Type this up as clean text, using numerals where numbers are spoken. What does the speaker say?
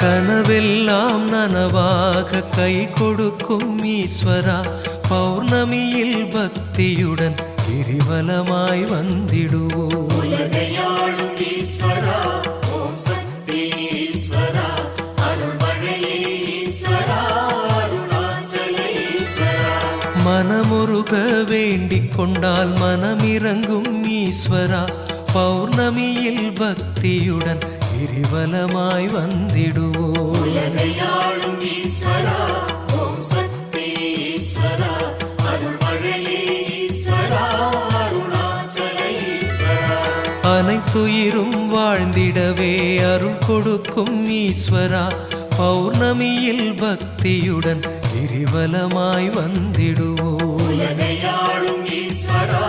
கனவெல்லாம் நனவாக கை கொடுக்கும் ஈஸ்வரா, பௌர்ணமியில் பக்தியுடன் கிரிவலமாய் வந்திடுவோம். உலகையாளும் ஈஸ்வரா, ஓம் சக்தி ஈஸ்வரா, அருள்மழையே ஈஸ்வரா, அருணாச்சல ஈஸ்வரா. மனமுருக வேண்டிக் கொண்டால் மனமிறங்கும் ஈஸ்வரா, பௌர்ணமியில் பக்தியுடன் கிரிவலமாய் வந்திடுவோம். உலகையாளும் ஈஸ்வரா, ஓம் சக்தி ஈஸ்வரா, அருள்மழையே ஈஸ்வரா, அருணாச்சல ஈஸ்வரா. அனைத்துயிரும் வாழ்ந்திடவே அருள் கொடுக்கும் ஈஸ்வரா, பௌர்ணமியில் பக்தியுடன் கிரிவலமாய் வந்திடுவோம். உலகையாளும் ஈஸ்வரா,